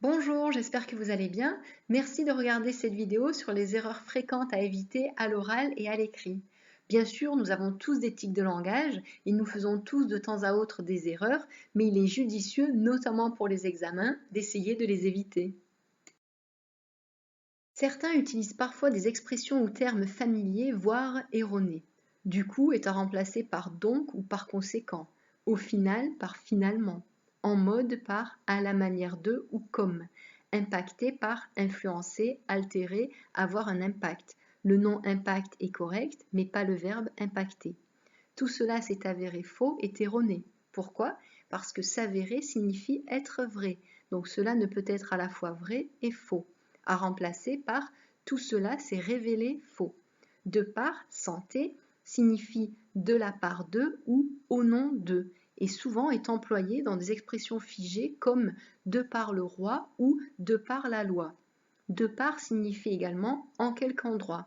Bonjour, j'espère que vous allez bien. Merci de regarder cette vidéo sur les erreurs fréquentes à éviter à l'oral et à l'écrit. Bien sûr, nous avons tous des tics de langage et nous faisons tous de temps à autre des erreurs, mais il est judicieux, notamment pour les examens, d'essayer de les éviter. Certains utilisent parfois des expressions ou termes familiers, voire erronés. Du coup, étant remplacés par donc ou par conséquent. Au final par finalement. En mode par à la manière de ou comme. Impacté par influencer, altérer, avoir un impact. Le nom impact est correct, mais pas le verbe impacter. Tout cela s'est avéré faux et erroné. Pourquoi? Parce que s'avérer signifie être vrai. Donc cela ne peut être à la fois vrai et faux. À remplacer par tout cela s'est révélé faux. De par santé signifie de la part de ou au nom de et souvent est employé dans des expressions figées comme de par le roi ou de par la loi. De par signifie également en quelque endroit.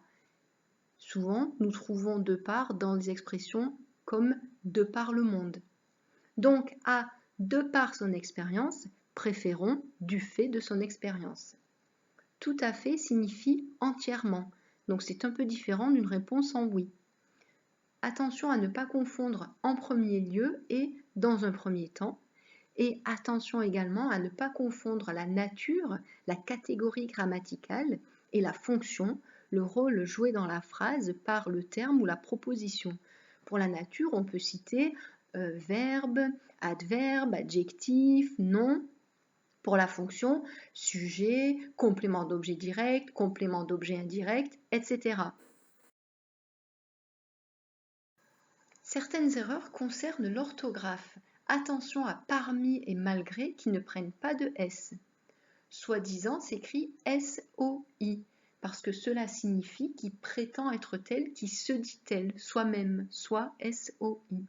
Souvent, nous trouvons de par dans des expressions comme de par le monde. Donc, à de par son expérience, préférons du fait de son expérience. Tout à fait signifie entièrement, donc c'est un peu différent d'une réponse en oui. Attention à ne pas confondre en premier lieu et dans un premier temps, et attention également à ne pas confondre la nature, la catégorie grammaticale et la fonction, le rôle joué dans la phrase par le terme ou la proposition. Pour la nature, on peut citer verbe, adverbe, adjectif, nom. Pour la fonction, sujet, complément d'objet direct, complément d'objet indirect, etc. Certaines erreurs concernent l'orthographe. Attention à parmi et malgré qui ne prennent pas de S. Soi-disant s'écrit S-O-I, parce que cela signifie qui prétend être tel, qui se dit tel, soi-même, soit S-O-I.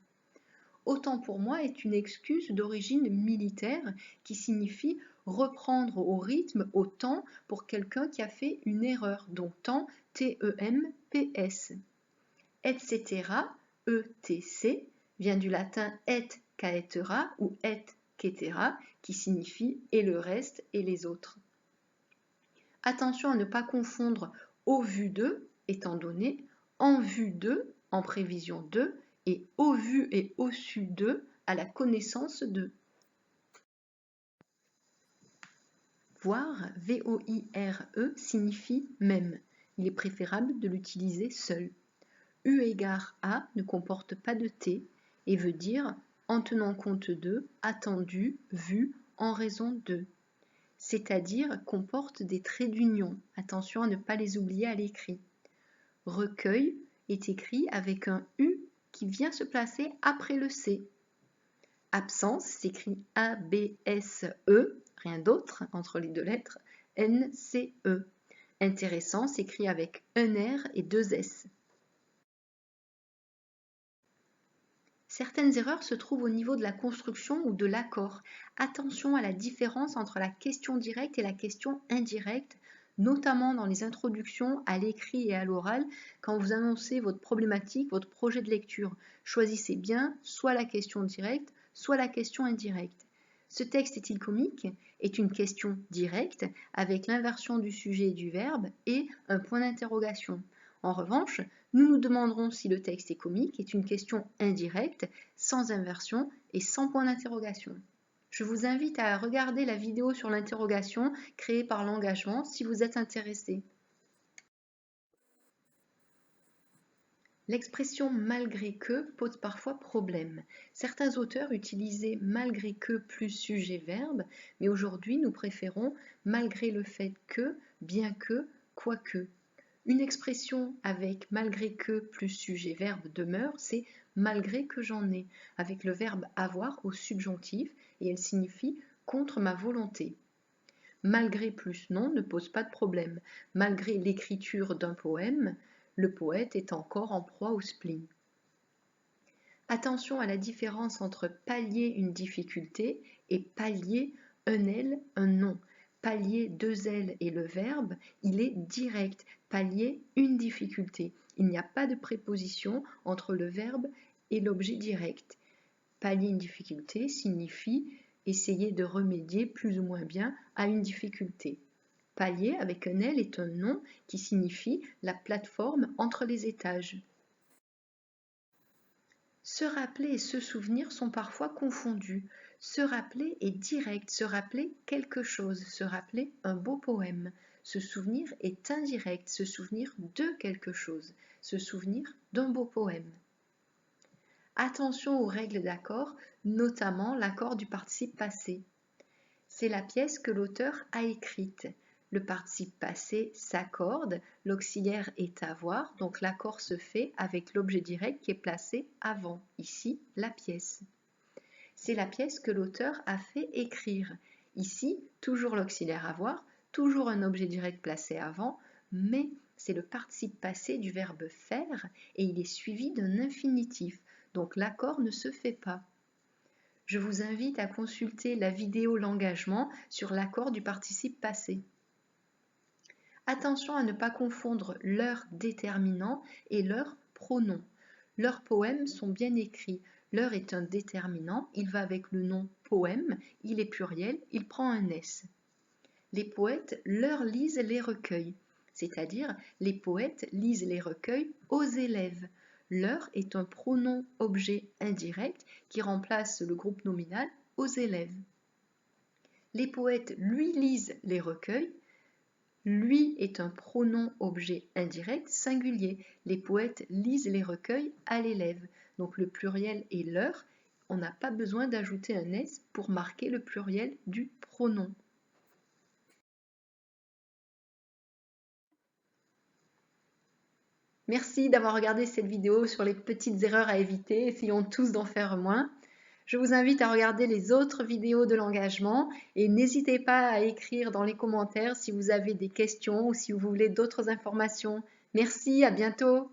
Autant pour moi est une excuse d'origine militaire qui signifie reprendre au rythme, au temps, pour quelqu'un qui a fait une erreur, donc temps, T-E-M-P-S. Etc., E-T-C, vient du latin et caetera ou et cetera, qui signifie et le reste et les autres. Attention à ne pas confondre au vu de, étant donné, en vue de, en prévision de, et au vu et au su de, à la connaissance de. Voir, V-O-I-R-E, signifie même. Il est préférable de l'utiliser seul. Eu égard à ne comporte pas de T et veut dire en tenant compte de, attendu, vu, en raison de. C'est-à-dire comporte des traits d'union. Attention à ne pas les oublier à l'écrit. Recueil est écrit avec un U qui vient se placer après le C. Absence s'écrit A-B-S-E, rien d'autre entre les deux lettres, N-C-E. Intéressant s'écrit avec un R et deux S. Certaines erreurs se trouvent au niveau de la construction ou de l'accord. Attention à la différence entre la question directe et la question indirecte, notamment dans les introductions à l'écrit et à l'oral, quand vous annoncez votre problématique, votre projet de lecture. Choisissez bien soit la question directe, soit la question indirecte. Ce texte est-il comique? Est une question directe avec l'inversion du sujet et du verbe et un point d'interrogation. En revanche, nous nous demanderons si le texte est comique est une question indirecte, sans inversion et sans point d'interrogation. Je vous invite à regarder la vidéo sur l'interrogation créée par l'engagement si vous êtes intéressé. L'expression malgré que pose parfois problème. Certains auteurs utilisaient malgré que plus sujet-verbe, mais aujourd'hui nous préférons malgré le fait que, bien que, quoique. Une expression avec malgré que plus sujet-verbe demeure, c'est malgré que j'en ai, avec le verbe avoir au subjonctif et elle signifie contre ma volonté. Malgré plus non ne pose pas de problème. Malgré l'écriture d'un poème, le poète est encore en proie au spleen. Attention à la différence entre pallier une difficulté et pallier un L, un nom. Pallier deux L et le verbe, il est direct. Pallier une difficulté. Il n'y a pas de préposition entre le verbe et l'objet direct. Pallier une difficulté signifie Essayer de remédier plus ou moins bien à une difficulté. Palier avec un L est un nom qui signifie la plateforme entre les étages. Se rappeler et se souvenir sont parfois confondus. Se rappeler est direct, se rappeler quelque chose, se rappeler un beau poème. Se souvenir est indirect, se souvenir de quelque chose, se souvenir d'un beau poème. Attention aux règles d'accord, notamment l'accord du participe passé. C'est la pièce que l'auteur a écrite. Le participe passé s'accorde, l'auxiliaire est avoir, donc l'accord se fait avec l'objet direct qui est placé avant, ici la pièce. C'est la pièce que l'auteur a fait écrire. Ici, toujours l'auxiliaire avoir, toujours un objet direct placé avant, mais c'est le participe passé du verbe faire et il est suivi d'un infinitif, donc l'accord ne se fait pas. Je vous invite à consulter la vidéo L'engagement sur l'accord du participe passé. Attention à ne pas confondre leur déterminant et leur pronom. Leurs poèmes sont bien écrits. Leur est un déterminant, il va avec le nom poème, il est pluriel, il prend un S. Les poètes leur lisent les recueils, c'est-à-dire les poètes lisent les recueils aux élèves. Leur est un pronom objet indirect qui remplace le groupe nominal aux élèves. Les poètes lui lisent les recueils. Lui est un pronom objet indirect singulier. Les poètes lisent les recueils à l'élève. Donc le pluriel est leur. On n'a pas besoin d'ajouter un S pour marquer le pluriel du pronom. Merci d'avoir regardé cette vidéo sur les petites erreurs à éviter. Essayons tous d'en faire moins. Je vous invite à regarder les autres vidéos de l'engagement et n'hésitez pas à écrire dans les commentaires si vous avez des questions ou si vous voulez d'autres informations. Merci, à bientôt.